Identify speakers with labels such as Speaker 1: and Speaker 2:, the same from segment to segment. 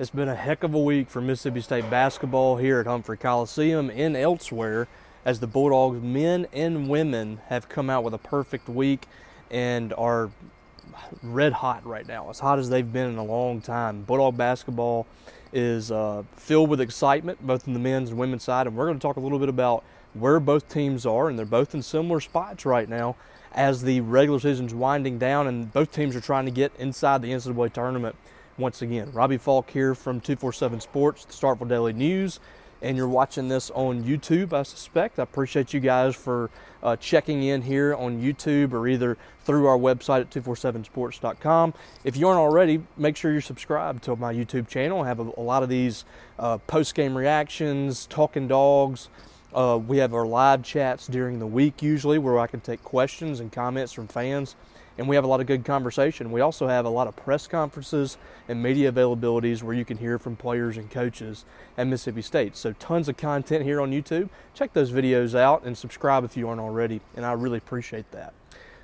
Speaker 1: It's been a heck of a week for Mississippi State basketball here at Humphrey Coliseum and elsewhere, as the Bulldogs men and women have come out with a perfect week and are red hot right now, as hot as they've been in a long time. Bulldog basketball is filled with excitement, both in the men's and women's side, and we're going to talk a little bit about where both teams are, and they're both in similar spots right now as the regular season's winding down, and both teams are trying to get inside the NCAA tournament once again. Robbie Falk here from 247 Sports, the Starkville Daily News, and you're watching this on YouTube, I suspect. I appreciate you guys for checking in here on YouTube or either through our website at 247sports.com. If you aren't already, make sure you're subscribed to my YouTube channel. I have a lot of these post-game reactions, Talkin Dawgs. We have our live chats during the week usually where I can take questions and comments from fans, and we have a lot of good conversation. We also have a lot of press conferences and media availabilities where you can hear from players and coaches at Mississippi State. So tons of content here on YouTube. Check those videos out and subscribe if you aren't already, and I really appreciate that.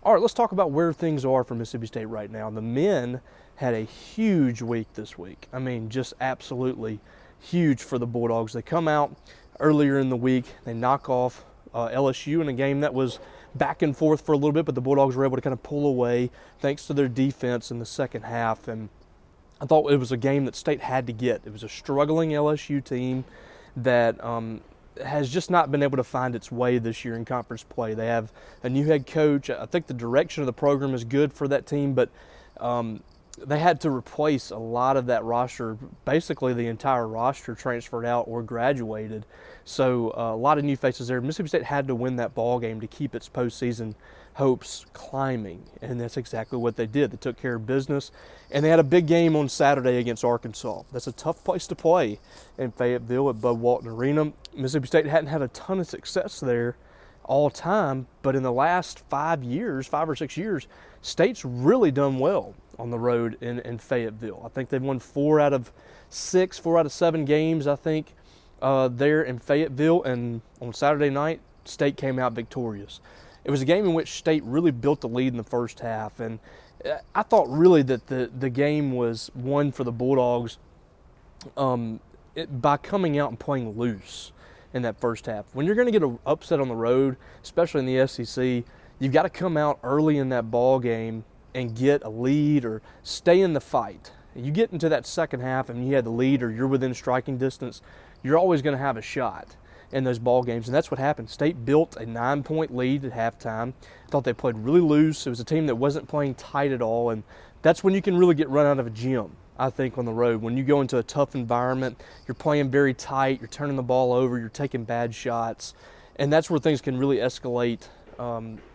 Speaker 1: All right, let's talk about where things are for Mississippi State right now. The men had a huge week this week. I mean, just absolutely huge for the Bulldogs. They come out earlier in the week, they knock off LSU in a game that was back and forth for a little bit, but the Bulldogs were able to kind of pull away thanks to their defense in the second half. And I thought it was a game that State had to get. It was a struggling LSU team that has just not been able to find its way this year in conference play. They have a new head coach. I think the direction of the program is good for that team, but they had to replace a lot of that roster. Basically, the entire roster transferred out or graduated. So a lot of new faces there. Mississippi State had to win that ball game to keep its postseason hopes climbing, and that's exactly what they did. They took care of business, and they had a big game on Saturday against Arkansas. That's a tough place to play in Fayetteville at Bud Walton Arena. Mississippi State hadn't had a ton of success there all time, but in the last 5 or 6 years, State's really done well on the road in Fayetteville. I think they've won 4 out of 7 games, I think, there in Fayetteville, and on Saturday night, State came out victorious. It was a game in which State really built the lead in the first half, and I thought really that the game was won for the Bulldogs by coming out and playing loose in that first half. When you're going to get an upset on the road, especially in the SEC, you've got to come out early in that ball game and get a lead or stay in the fight. You get into that second half and you had the lead or you're within striking distance, you're always going to have a shot in those ball games, and that's what happened. State built a 9-point lead at halftime. I thought they played really loose. It was a team that wasn't playing tight at all, and that's when you can really get run out of a gym, I think, on the road. When you go into a tough environment, you're playing very tight, you're turning the ball over, you're taking bad shots, and that's where things can really escalate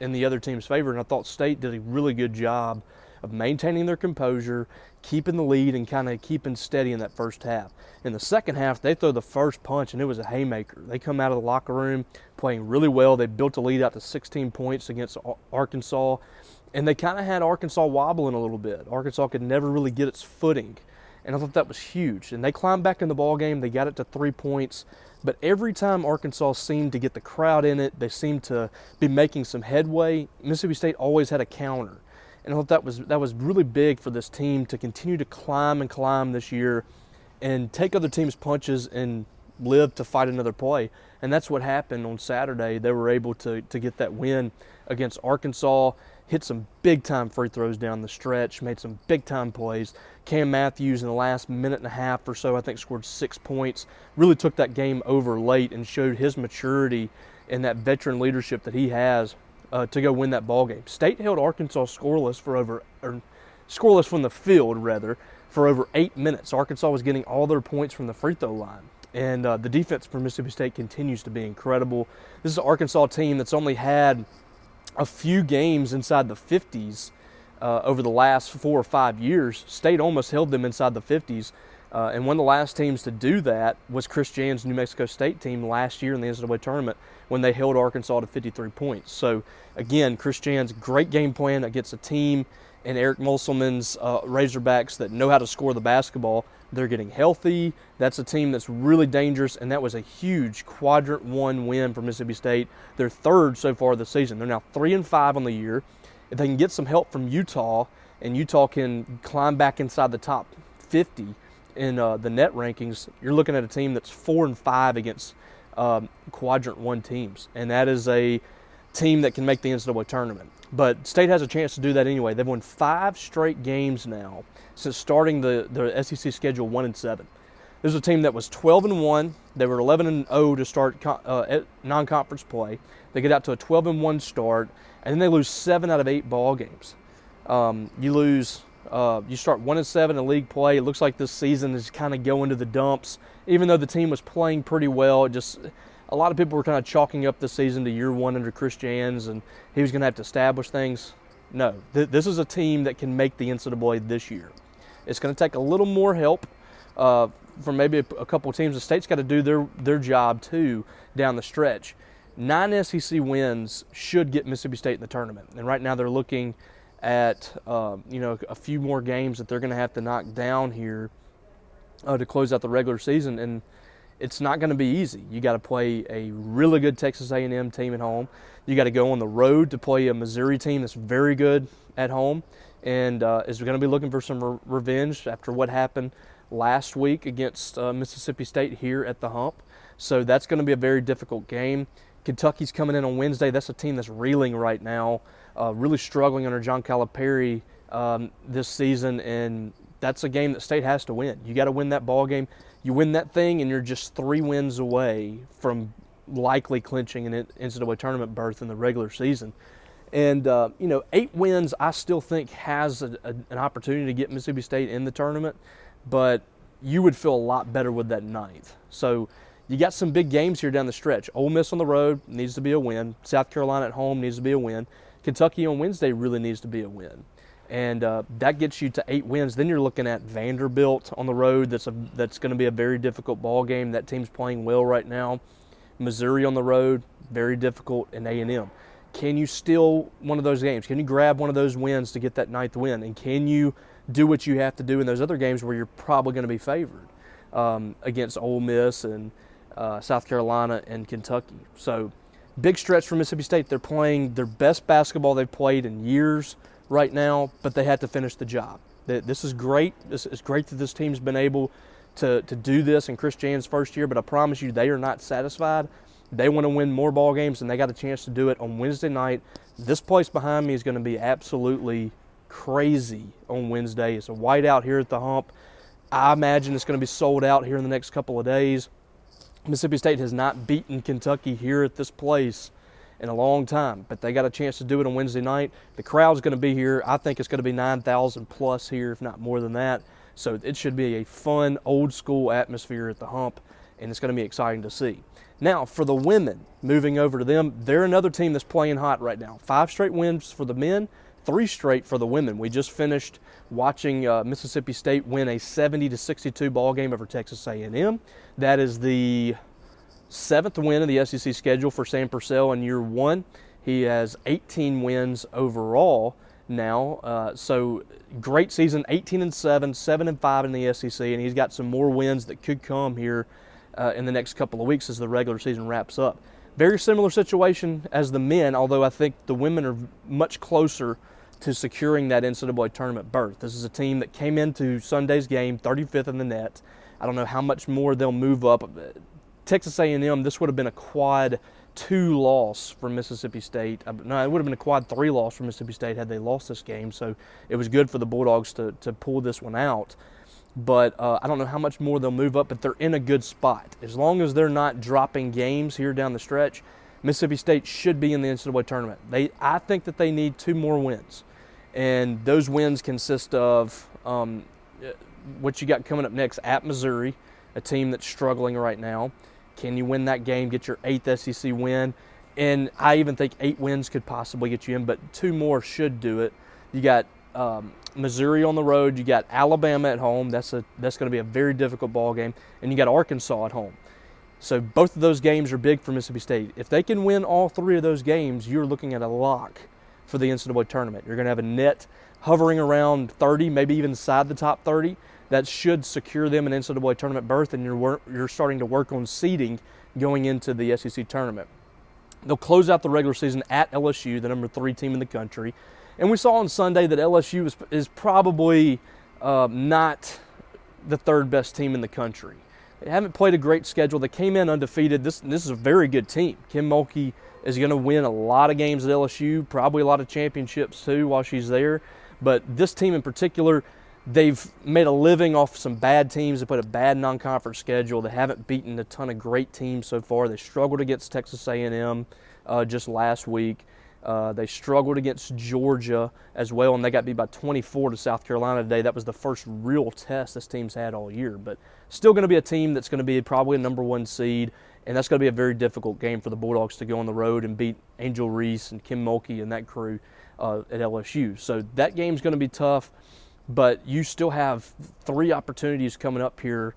Speaker 1: in the other team's favor. And I thought State did a really good job of maintaining their composure, keeping the lead, and kind of keeping steady in that first half. In the second half, they throw the first punch, and it was a haymaker. They come out of the locker room playing really well. They built a lead out to 16 points against Arkansas, and they kind of had Arkansas wobbling a little bit. Arkansas could never really get its footing, and I thought that was huge. And they climbed back in the ball game. They got it to 3 points. But every time Arkansas seemed to get the crowd in it, they seemed to be making some headway, Mississippi State always had a counter. And I thought that was really big for this team to continue to climb and climb this year and take other teams' punches and live to fight another play. And that's what happened on Saturday. They were able to get that win against Arkansas, hit some big-time free throws down the stretch, made some big-time plays. Cam Matthews in the last minute and a half or so, I think, scored 6 points, really took that game over late and showed his maturity and that veteran leadership that he has to go win that ball game. State held Arkansas scoreless from the field, rather, for over 8 minutes. Arkansas was getting all their points from the free throw line. And the defense for Mississippi State continues to be incredible. This is an Arkansas team that's only had a few games inside the 50s over the last 4 or 5 years. State almost held them inside the 50s. And one of the last teams to do that was Chris Jan's New Mexico State team last year in the NCAA tournament when they held Arkansas to 53 points. So, again, Chris Jan's great game plan against a team and Eric Musselman's Razorbacks that know how to score the basketball. They're getting healthy. That's a team that's really dangerous, and that was a huge Quadrant 1 win for Mississippi State. They're third so far this season. They're now 3-5 on the year. If they can get some help from Utah, and Utah can climb back inside the top 50, in the net rankings, you're looking at a team that's 4-5 against Quadrant 1 teams, and that is a team that can make the NCAA tournament. But State has a chance to do that anyway. They've won 5 straight games now since starting the SEC schedule 1-7. This is a team that was 12-1. They were 11-0 to start non-conference play. They get out to a 12-1 start, and then they lose 7 out of 8 ball games. You start 1-7 in league play. It looks like this season is kind of going to the dumps. Even though the team was playing pretty well, a lot of people were kind of chalking up the season to year 1 under Chris Jans, and he was going to have to establish things. No, this is a team that can make the NCAA this year. It's going to take a little more help from maybe a couple of teams. The State's got to do their job too down the stretch. 9 SEC wins should get Mississippi State in the tournament, and right now they're looking at a few more games that they're going to have to knock down here to close out the regular season, and it's not going to be easy. You got to play a really good Texas A&M team at home. You got to go on the road to play a Missouri team that's very good at home, and is going to be looking for some revenge after what happened last week against Mississippi State here at the Hump. So that's going to be a very difficult game. Kentucky's coming in on Wednesday. That's a team that's reeling right now, really struggling under John Calipari this season, and that's a game that State has to win. You got to win that ball game. You win that thing, and you're just 3 wins away from likely clinching an NCAA tournament berth in the regular season. And 8 wins, I still think has an opportunity to get Mississippi State in the tournament, but you would feel a lot better with that 9th. So you got some big games here down the stretch. Ole Miss on the road needs to be a win. South Carolina at home needs to be a win. Kentucky on Wednesday really needs to be a win. And that gets you to 8 wins. Then you're looking at Vanderbilt on the road. That's going to be a very difficult ball game. That team's playing well right now. Missouri on the road, very difficult, and A&M. Can you steal one of those games? Can you grab one of those wins to get that 9th win? And can you do what you have to do in those other games where you're probably going to be favored against Ole Miss and South Carolina and Kentucky? So big stretch for Mississippi State. They're playing their best basketball they've played in years right now, but they had to finish the job. This is great. This is great that this team's been able to do this in Chris Jan's first year, but I promise you they are not satisfied. They want to win more ball games, and they got a chance to do it on Wednesday night. This place behind me is going to be absolutely crazy on Wednesday. It's a whiteout here at the Hump. I imagine it's going to be sold out here in the next couple of days. Mississippi State has not beaten Kentucky here at this place in a long time, but they got a chance to do it on Wednesday night. The crowd's going to be here. I think it's going to be 9,000 plus here, if not more than that. So it should be a fun, old-school atmosphere at the Hump, and it's going to be exciting to see. Now, for the women, moving over to them, they're another team that's playing hot right now. 5 straight wins for the men, 3 straight for the women. We just finished watching Mississippi State win a 70-62 ball game over Texas A&M. That is the 7th win in the SEC schedule for Sam Purcell in year 1. He has 18 wins overall now. So great season, 18-7, 7-5 in the SEC, and he's got some more wins that could come here in the next couple of weeks as the regular season wraps up. Very similar situation as the men, although I think the women are much closer to securing that NCAA tournament berth. This is a team that came into Sunday's game 35th in the net. I don't know how much more they'll move up. Texas A&M, this would have been a quad 2 loss for Mississippi State. No, it would have been a quad 3 loss for Mississippi State had they lost this game. So it was good for the Bulldogs to pull this one out. But I don't know how much more they'll move up, but they're in a good spot. As long as they're not dropping games here down the stretch, Mississippi State should be in the NCAA tournament. I think that they need 2 more wins. And those wins consist of what you got coming up next at Missouri, a team that's struggling right now. Can you win that game, get your 8th SEC win? And I even think 8 wins could possibly get you in, but 2 more should do it. You got Missouri on the road. You got Alabama at home. That's going to be a very difficult ball game. And you got Arkansas at home. So both of those games are big for Mississippi State. If they can win all 3 of those games, you're looking at a lock for the NCAA tournament. You're going to have a net hovering around 30, maybe even inside the top 30. That should secure them an NCAA tournament berth, and you're starting to work on seeding going into the SEC tournament. They'll close out the regular season at LSU, the number 3 team in the country. And we saw on Sunday that LSU is probably not the third best team in the country. They haven't played a great schedule. They came in undefeated. This is a very good team. Kim Mulkey is going to win a lot of games at LSU, probably a lot of championships too while she's there. But this team in particular, they've made a living off some bad teams. They played a bad non-conference schedule. They haven't beaten a ton of great teams so far. They struggled against Texas A&M just last week. They struggled against Georgia as well, and they got beat by 24 to South Carolina today. That was the first real test this team's had all year. But still going to be a team that's going to be probably a number 1 seed, and that's going to be a very difficult game for the Bulldogs to go on the road and beat Angel Reese and Kim Mulkey and that crew at LSU. So that game's going to be tough, but you still have 3 opportunities coming up here,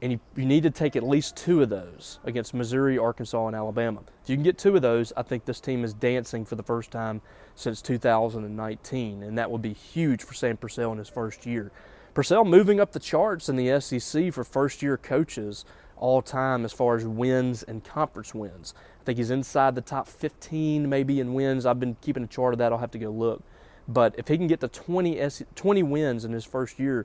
Speaker 1: and you need to take at least 2 of those against Missouri, Arkansas, and Alabama. If you can get 2 of those, I think this team is dancing for the first time since 2019, and that would be huge for Sam Purcell in his first year. Purcell moving up the charts in the SEC for first-year coaches all time as far as wins and conference wins. I think he's inside the top 15 maybe in wins. I've been keeping a chart of that. I'll have to go look. But if he can get to 20 wins in his first year,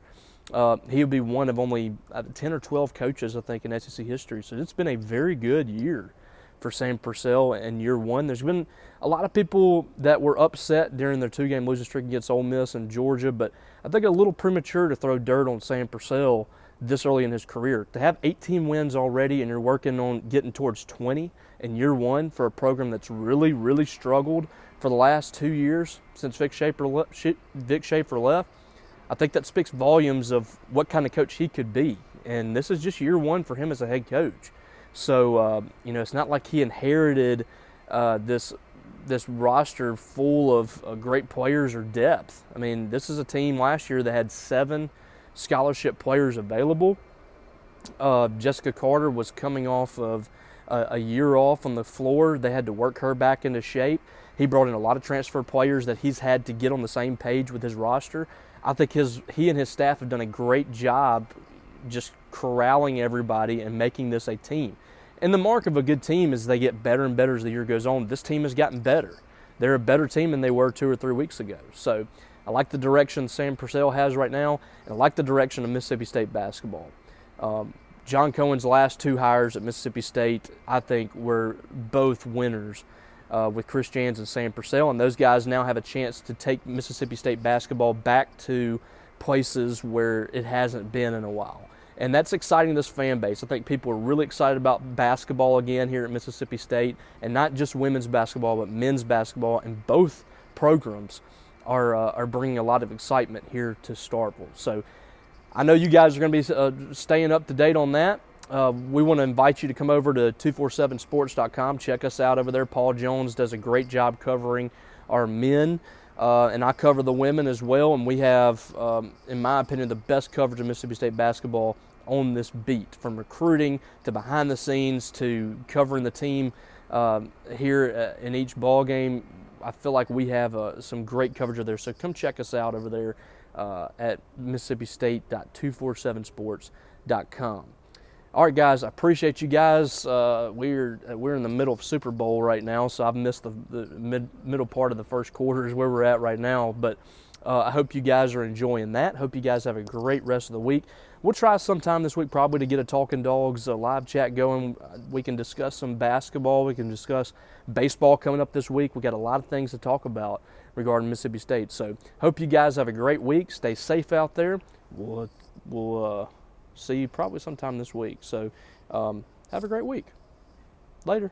Speaker 1: he'll be one of only 10 or 12 coaches, I think, in SEC history. So it's been a very good year for Sam Purcell in year 1. There's been a lot of people that were upset during their 2-game losing streak against Ole Miss and Georgia, but I think a little premature to throw dirt on Sam Purcell this early in his career. To have 18 wins already and you're working on getting towards 20 in year 1 for a program that's really, really struggled for the last 2 years since Vic Schaefer left, I think that speaks volumes of what kind of coach he could be. And this is just year 1 for him as a head coach. So, it's not like he inherited this roster full of great players or depth. I mean, this is a team last year that had 7 scholarship players available. Jessica Carter was coming off of a year off on the floor. They had to work her back into shape. He brought in a lot of transfer players that he's had to get on the same page with his roster. I think he and his staff have done a great job just corralling everybody and making this a team. And the mark of a good team is they get better and better as the year goes on. This team has gotten better. They're a better team than they were 2 or 3 weeks ago. So I like the direction Sam Purcell has right now, and I like the direction of Mississippi State basketball. John Cohen's last 2 hires at Mississippi State, I think, were both winners with Chris Jans and Sam Purcell, and those guys now have a chance to take Mississippi State basketball back to places where it hasn't been in a while. And that's exciting this fan base. I think people are really excited about basketball again here at Mississippi State, and not just women's basketball, but men's basketball, and both programs are bringing a lot of excitement here to Starkville. So I know you guys are going to be staying up to date on that. We want to invite you to come over to 247sports.com. Check us out over there. Paul Jones does a great job covering our men, and I cover the women as well. And we have, in my opinion, the best coverage of Mississippi State basketball on this beat, from recruiting to behind the scenes to covering the team here in each ball game. I feel like we have some great coverage of there. So come check us out over there at MississippiState.247sports.com. All right, guys, I appreciate you guys. We're in the middle of Super Bowl right now, so I've missed the middle part of the first quarter is where we're at right now. But I hope you guys are enjoying that. Hope you guys have a great rest of the week. We'll try sometime this week probably to get a Talkin Dawgs live chat going. We can discuss some basketball. We can discuss baseball coming up this week. We got a lot of things to talk about regarding Mississippi State. So hope you guys have a great week. Stay safe out there. We'll see you probably sometime this week. So have a great week. Later.